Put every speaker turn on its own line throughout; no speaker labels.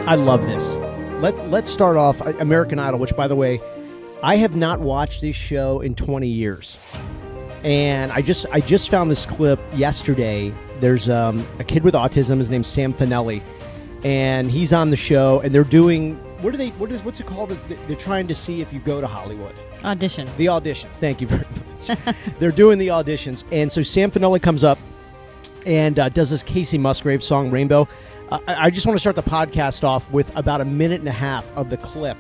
I love this. Let's start off American Idol, which, by the way, I have not watched this show in 20 years. And I just found this clip yesterday. There's a kid with autism. His name's Sam Finelli, and he's on the show. And they're doing what's it called? They're trying to see if you go to Hollywood.
Auditions. The
auditions. Thank you very much. They're doing the auditions, and so Sam Finelli comes up and does this Kacey Musgraves song, Rainbow. I just want to start the podcast off with about a minute and a half of the clip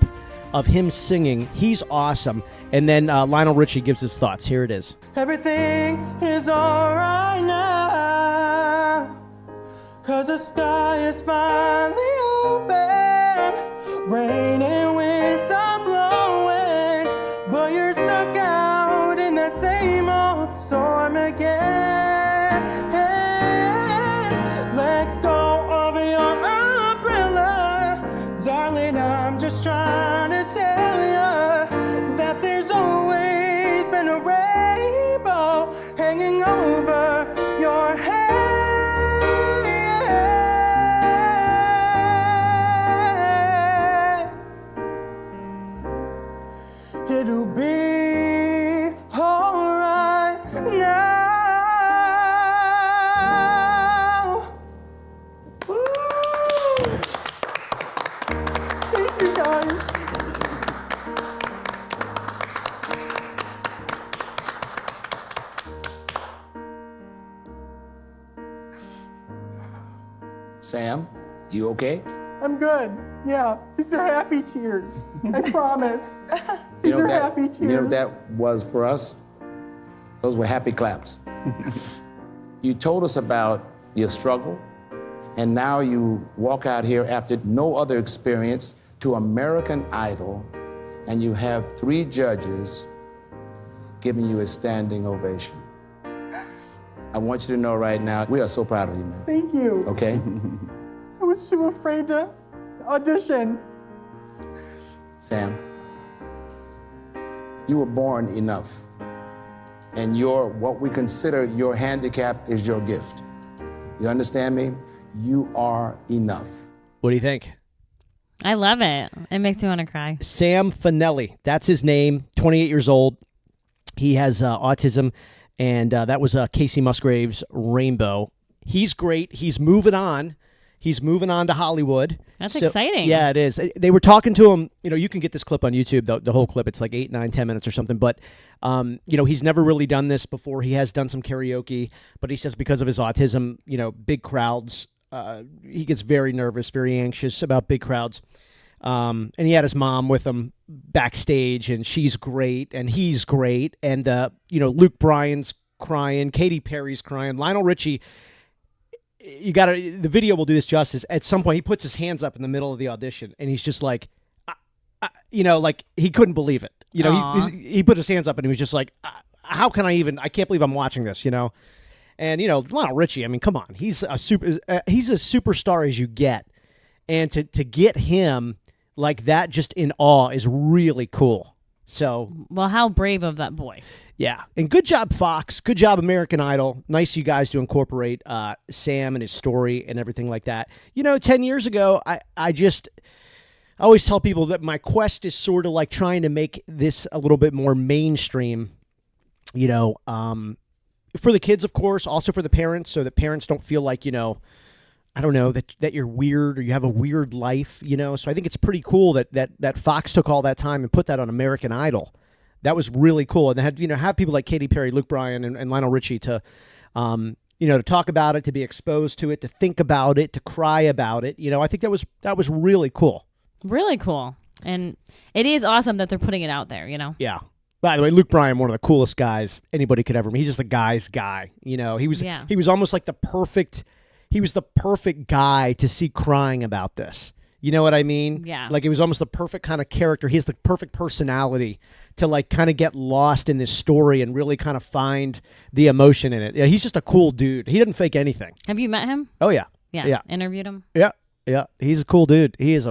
of him singing. He's awesome. And then Lionel Richie gives his thoughts. Here it is.
Everything is all right now, 'cause the sky is finally open. Rain and winds are blowing, but you're stuck out in that same old storm again. Let go of your umbrella, darling, I'm just trying to tell you that there's always been a rainbow hanging over your head. It'll be alright now. Woo! Thank you, guys.
Sam, you okay?
I'm good. Yeah, these are happy tears. I promise. These are happy tears.
You know what that was for us? Those were happy claps. You told us about your struggle, and now you walk out here after no other experience to American Idol, and you have 3 judges giving you a standing ovation. I want you to know right now, we are so proud of you, man.
Thank you.
Okay?
I was too afraid to audition.
Sam, you were born enough. And what we consider your handicap is your gift. You understand me? You are enough.
What do you think?
I love it. It makes me want to cry.
Sam Finelli. That's his name. 28 years old. He has autism. And that was Kacey Musgraves' Rainbow. He's great. He's moving on. He's moving on to Hollywood.
That's exciting.
Yeah, it is. They were talking to him. You know, you can get this clip on YouTube, the whole clip. It's like 8, 9, 10 minutes or something. But, you know, he's never really done this before. He has done some karaoke. But he says because of his autism, you know, big crowds, he gets very nervous, very anxious about big crowds. And he had his mom with him backstage, and she's great, and he's great. And, you know, Luke Bryan's crying. Katy Perry's crying. Lionel Richie, the video will do this justice. At some point, he puts his hands up in the middle of the audition, and he's just like, you know, like he couldn't believe it. You know, he put his hands up, and he was just like, how can I can't believe I'm watching this, you know? And, you know, Lionel Richie, I mean, come on. He's a superstar as you get. And to get him like that just in awe is really cool. So,
well, how brave of that boy.
Yeah. And good job, Fox. Good job, American Idol. Nice you guys to incorporate Sam and his story and everything like that. You know, 10 years ago, I always tell people that my quest is sort of like trying to make this a little bit more mainstream, you know, for the kids, of course, also for the parents, so that parents don't feel like, you know, I don't know, that you're weird or you have a weird life, you know. So I think it's pretty cool that Fox took all that time and put that on American Idol. That was really cool. And had, you know, have people like Katy Perry, Luke Bryan, and Lionel Richie to, you know, to talk about it, to be exposed to it, to think about it, to cry about it. You know, I think that was really cool. Really cool.
And it is awesome that they're putting it out there, you know.
Yeah. By the way, Luke Bryan, one of the coolest guys anybody could ever meet. He's just a guy's guy. You know, he was almost like the perfect guy to see crying about this. You know what I mean?
Yeah.
Like, it was almost the perfect kind of character. He has the perfect personality to, like, kind of get lost in this story and really kind of find the emotion in it. Yeah, he's just a cool dude. He didn't fake anything.
Have you met him?
Oh, yeah.
Yeah. Interviewed him?
Yeah. Yeah. He's a cool dude. He is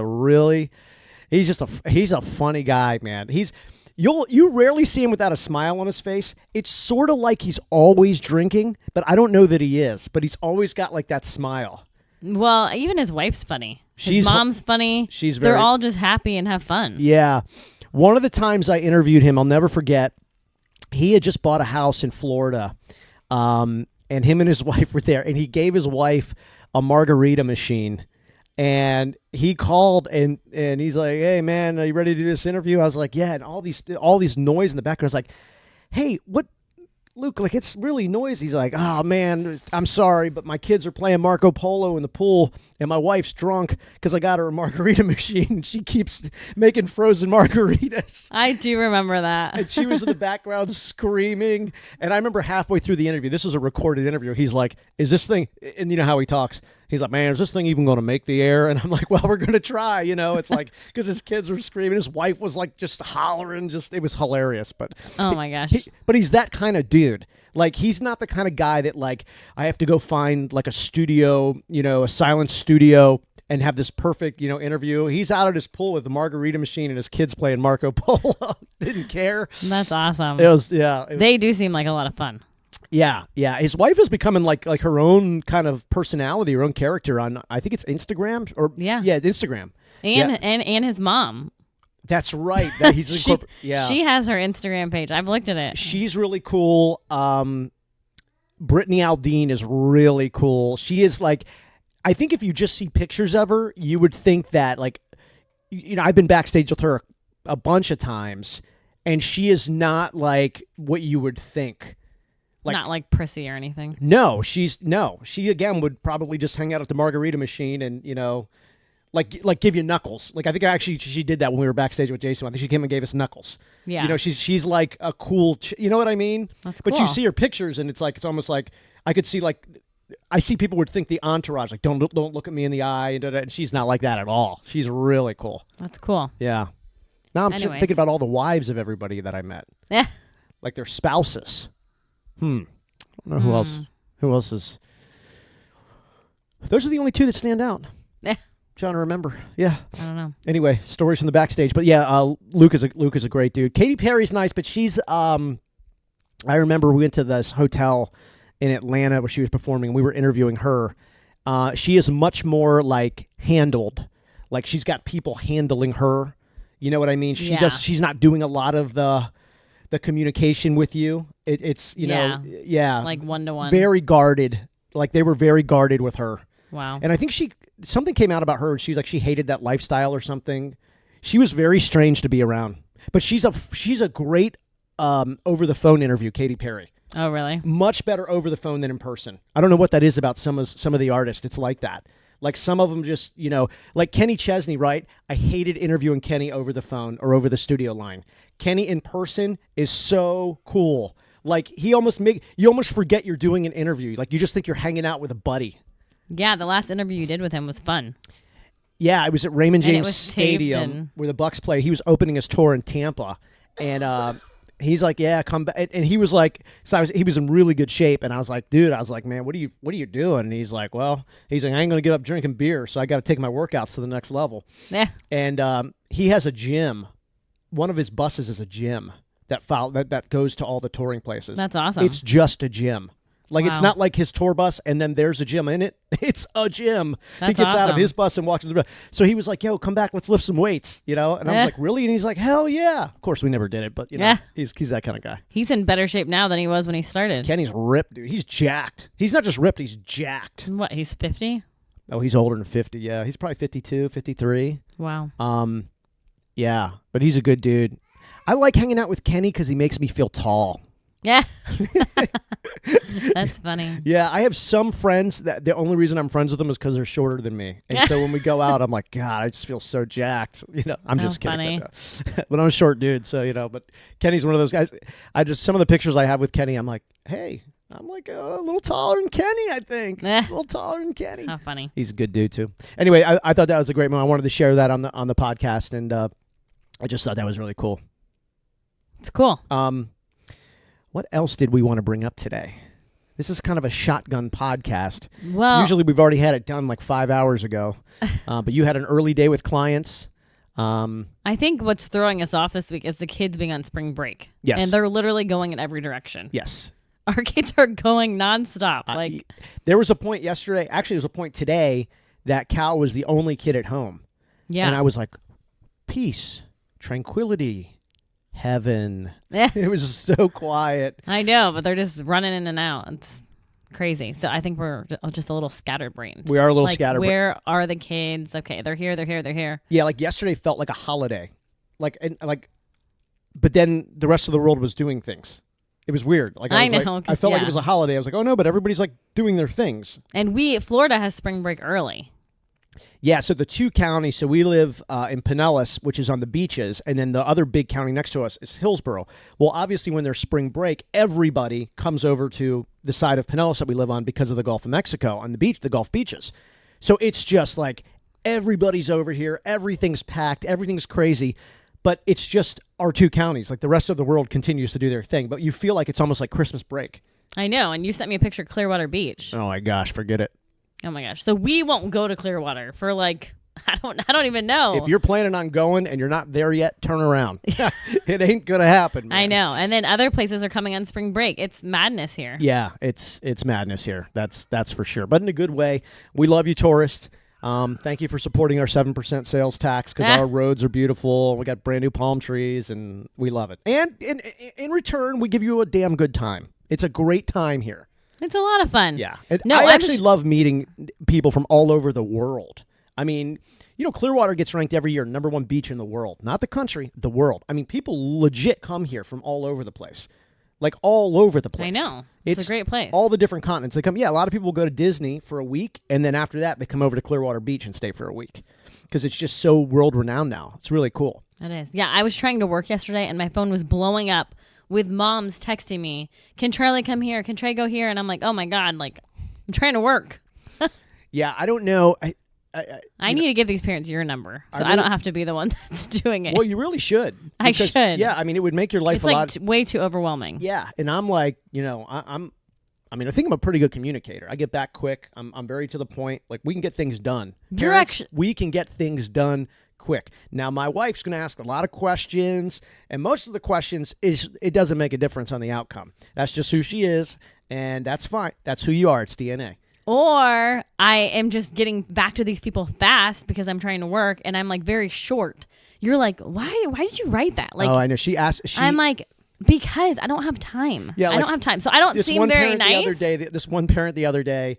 he's a funny guy, man. You rarely see him without a smile on his face. It's sort of like he's always drinking, but I don't know that he is. But he's always got like that smile.
Well, even his wife's funny. His
She's
mom's funny.
They're
all just happy and have fun.
Yeah. One of the times I interviewed him, I'll never forget. He had just bought a house in Florida, and him and his wife were there, and he gave his wife a margarita machine. And he called and he's like, "Hey man, are you ready to do this interview?" I was like, "Yeah." And all these noise in the background. I was like, "Hey, what, Luke? Like it's really noisy." He's like, "Oh man, I'm sorry, but my kids are playing Marco Polo in the pool, and my wife's drunk because I got her a margarita machine, and she keeps making frozen margaritas."
I do remember that.
And she was in the background screaming. And I remember halfway through the interview, this was a recorded interview. He's like, "Is this thing?" And you know how he talks. He's like, "Man, is this thing even going to make the air?" And I'm like, "Well, we're going to try." You know, it's like because his kids were screaming, his wife was like just hollering. It was hilarious. But
oh my gosh,
but he's that kind of dude. Like he's not the kind of guy that like I have to go find like a studio, you know, a silent studio and have this perfect, you know, interview. He's out at his pool with the margarita machine and his kids playing Marco Polo. Didn't care.
That's awesome.
It was
They do seem like a lot of fun.
Yeah. His wife is becoming like her own kind of personality, her own character on. I think it's Instagram or Instagram.
And his mom.
That's right. He's
She has her Instagram page. I've looked at it.
She's really cool. Brittany Aldean is really cool. She is like, I think if you just see pictures of her, you would think that like, you know, I've been backstage with her a bunch of times, and she is not like what you would think. Like,
not like prissy or anything.
No, she again would probably just hang out at the margarita machine and, you know, like give you knuckles. Like I think actually she did that when we were backstage with Jason. I think she came and gave us knuckles.
Yeah.
You know, she's like a cool, you know what I mean?
That's cool.
But you see her pictures and it's almost like I could see like, I see people would think the entourage, like don't look at me in the eye. And she's not like that at all. She's really cool.
That's cool.
Yeah. Now I'm thinking about all the wives of everybody that I met.
Yeah.
Like their spouses. I don't know who else. Who else is? Those are the only two that stand out.
Yeah.
Trying to remember. Yeah.
I don't know.
Anyway, stories from the backstage. But yeah, Luke is a great dude. Katy Perry's nice, but she's I remember we went to this hotel in Atlanta where she was performing and we were interviewing her. She is much more like handled. Like she's got people handling her. You know what I mean? She's not doing a lot of the communication with you. It's you know,
like one-to-one.
Very guarded. Like they were very guarded with her.
Wow.
And I think something came out about her and she's like she hated that lifestyle or something. She was very strange to be around. But she's a great over the phone interview, Katy Perry.
Oh, really?
Much better over the phone than in person. I don't know what that is about some of the artists. It's like that. Like some of them just, you know, like Kenny Chesney, right? I hated interviewing Kenny over the phone or over the studio line. Kenny in person is so cool. Like you almost forget you're doing an interview. Like you just think you're hanging out with a buddy.
Yeah, the last interview you did with him was fun.
Yeah, it was at Raymond James Stadium where the Bucks play. He was opening his tour in Tampa, and he's like, "Yeah, come back." And he was like, he was in really good shape, and I was like, "Dude," I was like, "Man, what are you doing?" And he's like, "Well," he's like, "I ain't gonna give up drinking beer, so I got to take my workouts to the next level."
Yeah.
And he has a gym. One of his buses is a gym that goes to all the touring places.
That's awesome.
It's just a gym. Like
wow.
It's not like his tour bus and then there's a gym in it. It's a gym.
That's
he gets
awesome.
out of his bus and walks to the bus. So he was like, "Yo, come back, let's lift some weights," you know? And I was like, "Really?" And he's like, "Hell yeah." Of course we never did it, but you know, he's that kind of guy.
He's in better shape now than he was when he started.
Kenny's ripped, dude. He's jacked. He's not just ripped, he's jacked.
What, he's 50?
Oh, he's older than 50, yeah. He's probably 52, 53.
Wow.
Yeah, but he's a good dude. I like hanging out with Kenny because he makes me feel tall.
Yeah. That's funny.
Yeah, I have some friends that the only reason I'm friends with them is because they're shorter than me. And so when we go out, I'm like, God, I just feel so jacked. You know, I'm just kidding. But I'm a short dude, so, you know, but Kenny's one of those guys. Some of the pictures I have with Kenny, I'm like, hey, I'm like a little taller than Kenny, I think. A little taller than Kenny.
How funny.
He's a good dude, too. Anyway, I thought that was a great moment. I wanted to share that on the podcast, and I just thought that was really cool.
It's cool.
What else did we want to bring up today? This is kind of a shotgun podcast.
Well,
usually we've already had it done like 5 hours ago, but you had an early day with clients.
I think what's throwing us off this week is the kids being on spring break.
Yes.
And they're literally going in every direction.
Yes.
Our kids are going nonstop. Like,
there was a point yesterday. Actually, there was a point today that Cal was the only kid at home.
yeah.
And I was like, peace, tranquility, heaven.
Yeah.
It was so quiet.
I know, but they're just running in and out. It's crazy. So I think we're just a little scatterbrained.
We are a little
like,
scattered.
Where are the kids? Okay, they're here, they're here, they're here.
Yeah, like yesterday felt like a holiday. But then the rest of the world was doing things. It was weird. Like
I
was
know,
like,
'cause,
I felt like
yeah.
it was a holiday. I was like, oh no, but everybody's like doing their things.
And Florida has spring break early.
Yeah, so the two counties, so we live in Pinellas, which is on the beaches, and then the other big county next to us is Hillsborough. Well, obviously, when there's spring break, everybody comes over to the side of Pinellas that we live on because of the Gulf of Mexico, on the beach, the Gulf beaches. So it's just like everybody's over here, everything's packed, everything's crazy, but it's just our two counties. Like the rest of the world continues to do their thing, but you feel like it's almost like Christmas break.
I know, and you sent me a picture of Clearwater Beach.
Oh my gosh, forget it.
Oh my gosh. So we won't go to Clearwater for like I don't even know.
If you're planning on going and you're not there yet, turn around. It ain't gonna happen, man.
I know. And then other places are coming on spring break. It's madness here.
Yeah, it's madness here. That's for sure. But in a good way. We love you, tourists. Thank you for supporting our 7% sales tax because our roads are beautiful. We got brand new palm trees and we love it. And in return, we give you a damn good time. It's a great time here.
It's a lot of fun.
Yeah. And
No,
I
I'm
actually
just-
love meeting people from all over the world. I mean, Clearwater gets ranked every year #1 beach in the world. Not the country, the world. I mean, people legit come here from all over the place. Like all over the place.
I know. It's a great place.
All the different continents. They come. Yeah, a lot of people go to Disney for a week, and then after that, they come over to Clearwater Beach and stay for a week because it's just so world renowned now. It's really cool.
It is. Yeah, I was trying to work yesterday and my phone was blowing up with moms texting me, "Can Charlie come here? Can Trey go here?" And I'm like, "Oh my God, like I'm trying to work."
Yeah, I don't know.
I need to give these parents your number so I don't have to be the one that's doing it.
Well, you really should.
I
because,
should.
Yeah, I mean, it would make your life
It's
a
like
lot.
way too overwhelming.
Yeah, and I'm like, I think I'm a pretty good communicator. I get back quick. I'm very to the point. Like we can get things done.
You're
Parents,
actu-
we can get things done quick. Now, my wife's going to ask a lot of questions, and most of the questions it doesn't make a difference on the outcome. That's just who she is, and that's fine. That's who you are. It's DNA.
Or I am just getting back to these people fast because I'm trying to work and I'm like very short. You're like, why did you write that? Like,
Oh, I know. She asked.
I'm like, because I don't have time.
Yeah,
I
like,
don't have time. So I don't
this
seem
one
very
parent
nice.
The other day, this one parent the other day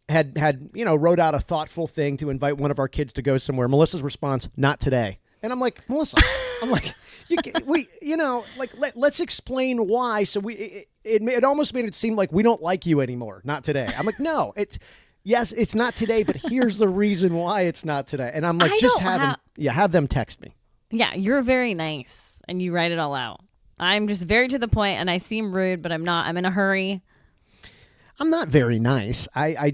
had wrote out a thoughtful thing to invite one of our kids to go somewhere. Melissa's response, "Not today." And I'm like, Melissa, let's explain why. So it almost made it seem like we don't like you anymore. Not today. I'm like, no, yes, it's not today, but here's the reason why it's not today. And I'm like, have them text me.
Yeah, you're very nice and you write it all out. I'm just very to the point and I seem rude, but I'm not. I'm in a hurry.
I'm not very nice. I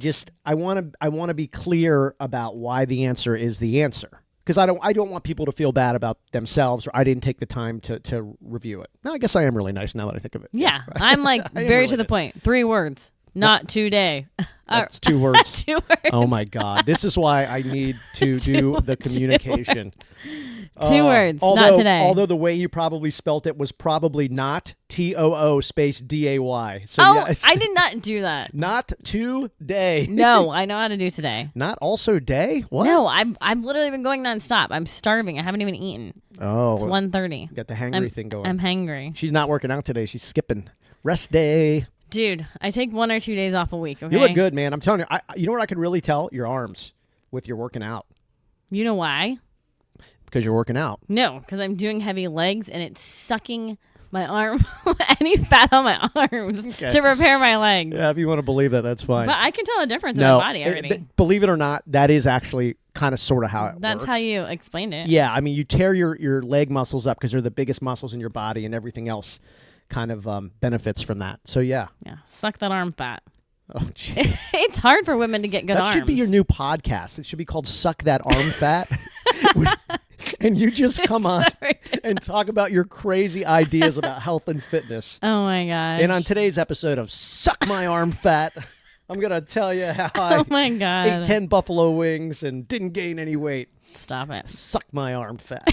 want to be clear about why the answer is the answer. Because I don't want people to feel bad about themselves or I didn't take the time to review it. No, I guess I am really nice now that I think of it.
Yeah,
Yes.
I'm like
I am
very
really
to the
nice.
point. 3 words. Not today.
That's 2 words.
2 words.
Oh my God. This is why I need to do the communication.
2 words.
Although,
not today.
Although the way you probably spelt it was probably not TOO space DAY. So yes.
I did not do that.
Not today.
No, I know how to do today.
Not also day? What?
No, I've literally been going nonstop. I'm starving. I haven't even eaten.
Oh.
It's 1:30.
Got the hangry thing going.
I'm hangry.
She's not working out today. She's skipping. Rest day.
Dude, I take 1 or 2 days off a week, okay?
You look good, man. I'm telling you. You know what I could really tell? Your arms with your working out.
You know why?
Because you're working out.
No, because I'm doing heavy legs and it's sucking my arm, any fat on my arms to repair my legs.
Yeah, if you want to believe that, that's fine.
But I can tell a difference in my body already.
Believe it or not, that is actually kind of sort of how it works.
That's how you explained it.
Yeah, I mean, you tear your leg muscles up because they're the biggest muscles in your body, and everything else kind of benefits from that. So yeah.
Yeah, suck that arm fat.
Oh, gee.
It's hard for women to get good arms.
That should be your new podcast. It should be called "Suck That Arm Fat," and you just come on and talk about your crazy ideas about health and fitness.
Oh my gosh.
And on today's episode of "Suck My Arm Fat," I'm gonna tell you how I
oh my God.
ate 10 buffalo wings and didn't gain any weight.
Stop it.
Suck my arm fat.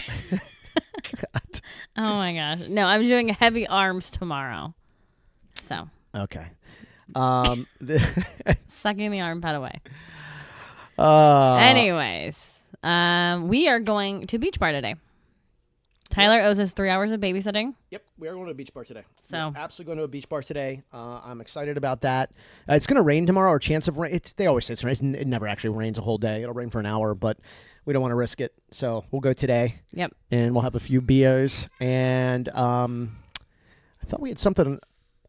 God.
Oh my gosh. No, I'm doing heavy arms tomorrow. So
Okay.
Sucking the armpit away.
Uh,
Anyways, we are going to beach bar today. Tyler owes us 3 hours of babysitting.
Yep, we are going to a beach bar today.
So
We're absolutely going to a beach bar today. I'm excited about that. It's going to rain tomorrow, or chance of rain. They always say it's rain. It never actually rains a whole day. It'll rain for an hour, but we don't want to risk it. So we'll go today.
Yep.
And we'll have a few beers. And I thought we had something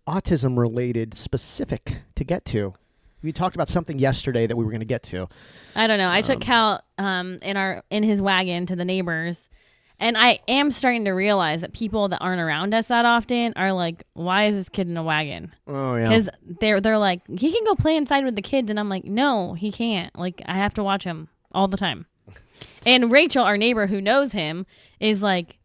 autism related specific to get to. We talked about something yesterday that we were going to get to.
I don't know. I took Cal in his wagon to the neighbors. And I am starting to realize that people that aren't around us that often are like, why is this kid in a wagon?
Oh, yeah.
Because they're like, he can go play inside with the kids. And I'm like, no, he can't. Like, I have to watch him all the time. And Rachel, our neighbor who knows him, is like,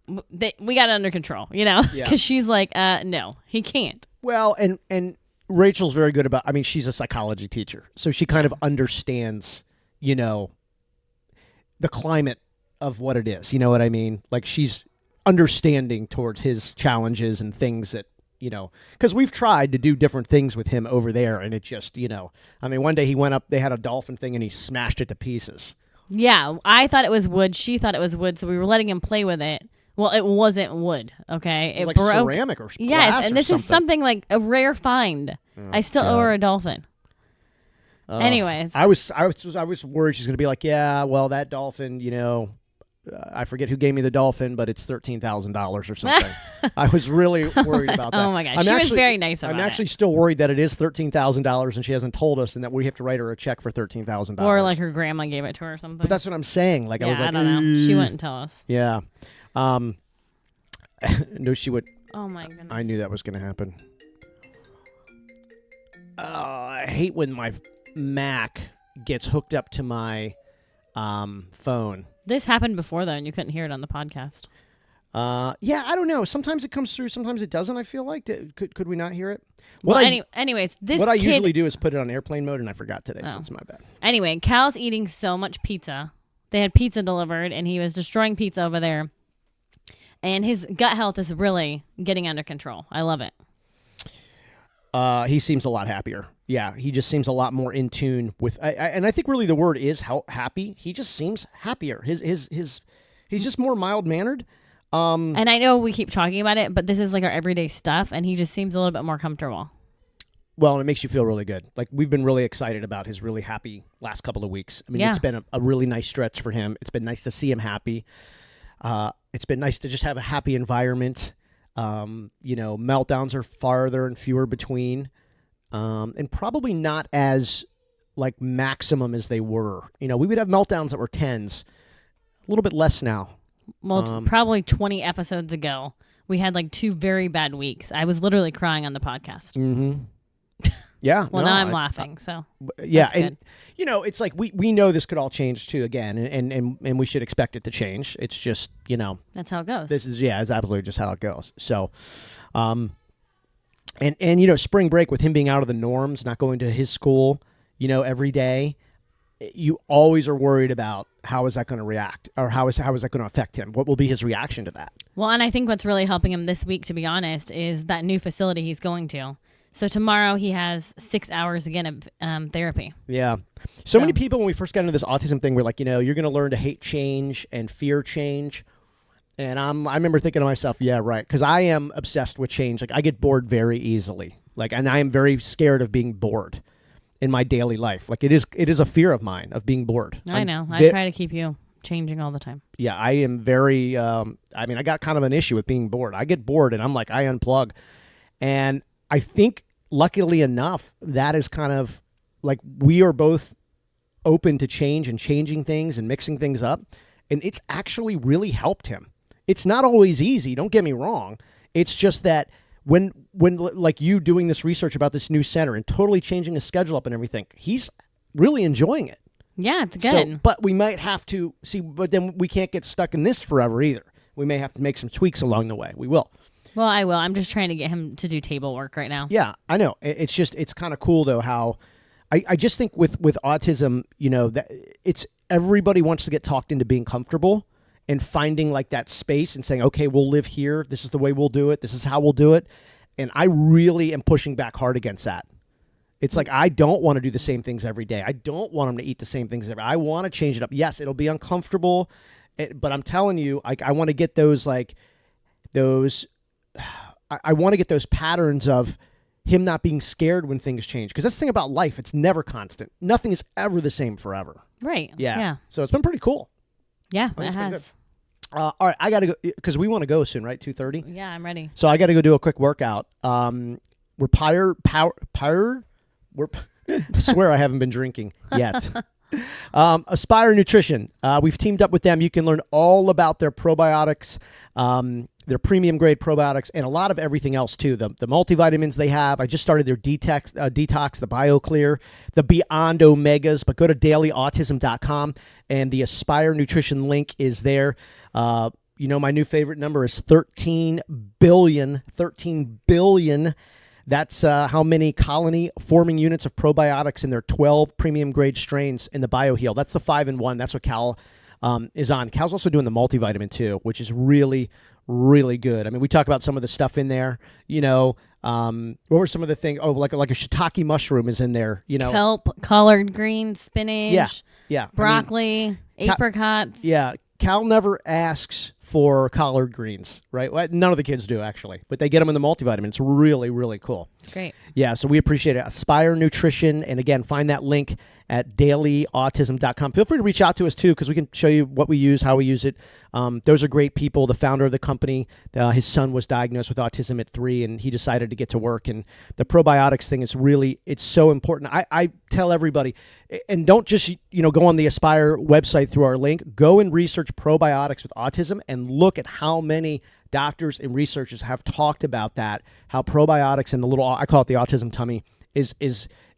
we got it under control, you know? Because she's like, no, he can't.
Well, and Rachel's very good about, I mean, she's a psychology teacher. So she kind of understands, you know, the climate of what it is. You know what I mean? Like, she's understanding towards his challenges and things that, you know, because we've tried to do different things with him over there, and it just, you know, I mean, one day he went up, they had a dolphin thing, and he smashed it to pieces.
Yeah, I thought it was wood. She thought it was wood, so we were letting him play with it. Well, it wasn't wood, okay?
It was like
broke.
ceramic or glass.
Yes, and
or
this
something.
is something like a rare find. I still owe her a dolphin. Anyways.
I was worried she's going to be like, yeah, well, that dolphin, you know, I forget who gave me the dolphin, but it's $13,000 or something. I was really worried about that.
Oh my gosh, she was very nice about it.
I'm actually still worried that it is $13,000 and she hasn't told us, and that we have to write her a check for $13,000.
Or like her grandma gave it to her or something.
But that's what I'm saying. Like,
yeah,
I was like,
I don't know. She wouldn't tell us.
Yeah. No, she would.
Oh my goodness.
I knew that was going to happen. I hate when my Mac gets hooked up to my phone.
This happened before though, and you couldn't hear it on the podcast.
Yeah, I don't know. Sometimes it comes through, sometimes it doesn't. I feel like could we not hear it?
Anyways, this
what I
kid,
usually do is put it on airplane mode, and I forgot today, so it's my bad.
Anyway, Cal's eating so much pizza. They had pizza delivered, and he was destroying pizza over there. And his gut health is really getting under control. I love it.
He seems a lot happier. Yeah, he just seems a lot more in tune with. And I think really the word is happy. He just seems happier. He's just more mild mannered.
And I know we keep talking about it, but this is like our everyday stuff, and he just seems a little bit more comfortable.
Well, and it makes you feel really good. Like, we've been really excited about his really happy last couple of weeks. I mean, It's been a really nice stretch for him. It's been nice to see him happy. It's been nice to just have a happy environment. You know, meltdowns are farther and fewer between, and probably not as like maximum as they were. You know, we would have meltdowns that were 10s, a little bit less now.
Well, probably 20 episodes ago, we had like 2 very bad weeks. I was literally crying on the podcast.
Mm-hmm. Yeah.
Well, now I'm laughing. So
yeah,
that's
and
good.
you know, it's like we know this could all change too again, and we should expect it to change. It's just, you know,
that's how it goes.
This is it's absolutely just how it goes. So, and you know, spring break with him being out of the norms, not going to his school, you know, every day, you always are worried about how is that going to react, or how is that going to affect him? What will be his reaction to that?
Well, and I think what's really helping him this week, to be honest, is that new facility he's going to. So tomorrow he has 6 hours again of therapy.
Yeah. So many people, when we first got into this autism thing, were like, you know, you're going to learn to hate change and fear change. And I remember thinking to myself, yeah, right. Because I am obsessed with change. Like, I get bored very easily. Like, and I am very scared of being bored in my daily life. Like, it is a fear of mine of being bored.
I know. I try to keep you changing all the time.
Yeah, I am very, I mean, I got kind of an issue with being bored. I get bored and I'm like, I unplug. And I think, luckily enough, that is kind of like, we are both open to change and changing things and mixing things up. And it's actually really helped him. It's not always easy, don't get me wrong. It's just that when like you doing this research about this new center and totally changing his schedule up and everything, he's really enjoying it.
Yeah, it's good.
So, but we might have to see, but then we can't get stuck in this forever either. We may have to make some tweaks along the way. We will.
Well, I will. I'm just trying to get him to do table work right now.
Yeah, I know. It's just, it's kind of cool though how I just think with autism, you know, that it's everybody wants to get talked into being comfortable and finding like that space and saying, okay, we'll live here. This is the way we'll do it. This is how we'll do it. And I really am pushing back hard against that. It's like, I don't want to do the same things every day. I don't want them to eat the same things every day. I want to change it up. Yes, it'll be uncomfortable, but I'm telling you, I want to get those, like, I want to get those patterns of him not being scared when things change. Because that's the thing about life. It's never constant. Nothing is ever the same forever.
Right.
Yeah.
Yeah.
So it's been pretty cool.
Yeah,
I think
it
it's been
has.
good. All right, I got to go because we want to go soon, right? 2:30.
Yeah, I'm ready.
So I got to go do a quick workout. We're we're I swear I haven't been drinking yet. Aspire Nutrition. We've teamed up with them. You can learn all about their probiotics, their premium grade probiotics, and a lot of everything else too. The multivitamins they have. I just started their detox, the BioClear, the Beyond Omegas. But go to dailyautism.com, and the Aspire Nutrition link is there. You know, my new favorite number is 13 billion. 13 billion. That's how many colony-forming units of probiotics in their 12 premium-grade strains in the BioHeal. That's the 5-in-1. That's what Cal is on. Cal's also doing the multivitamin, too, which is really, really good. I mean, we talk about some of the stuff in there. You know, what were some of the things? Oh, like a shiitake mushroom is in there, you know.
Kelp, collard green, spinach,
Yeah.
broccoli, apricots.
Yeah. Cal never asks for collard greens, right? Well, none of the kids do, actually, but they get them in the multivitamin. It's really, really cool.
It's great.
Yeah, so we appreciate it. Aspire Nutrition, and again, find that link at dailyautism.com. Feel free to reach out to us, too, because we can show you what we use, how we use it. Those are great people. The founder of the company, his son was diagnosed with autism at 3, and he decided to get to work. And the probiotics thing is really, it's so important. I tell everybody, and don't just go on the Aspire website through our link. Go and research probiotics with autism and look at how many doctors and researchers have talked about that, how probiotics and the little, I call it the autism tummy, is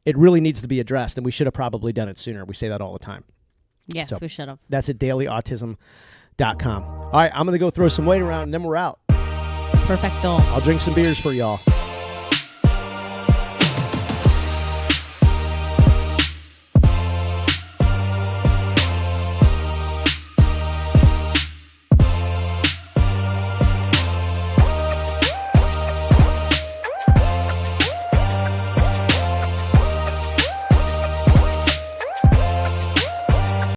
it really needs to be addressed, and we should have probably done it sooner. We say that all the time.
Yes,
So,
we should have.
That's at dailyautism.com. All right, I'm going to go throw some weight around, and then we're out.
Perfecto.
I'll drink some beers for y'all.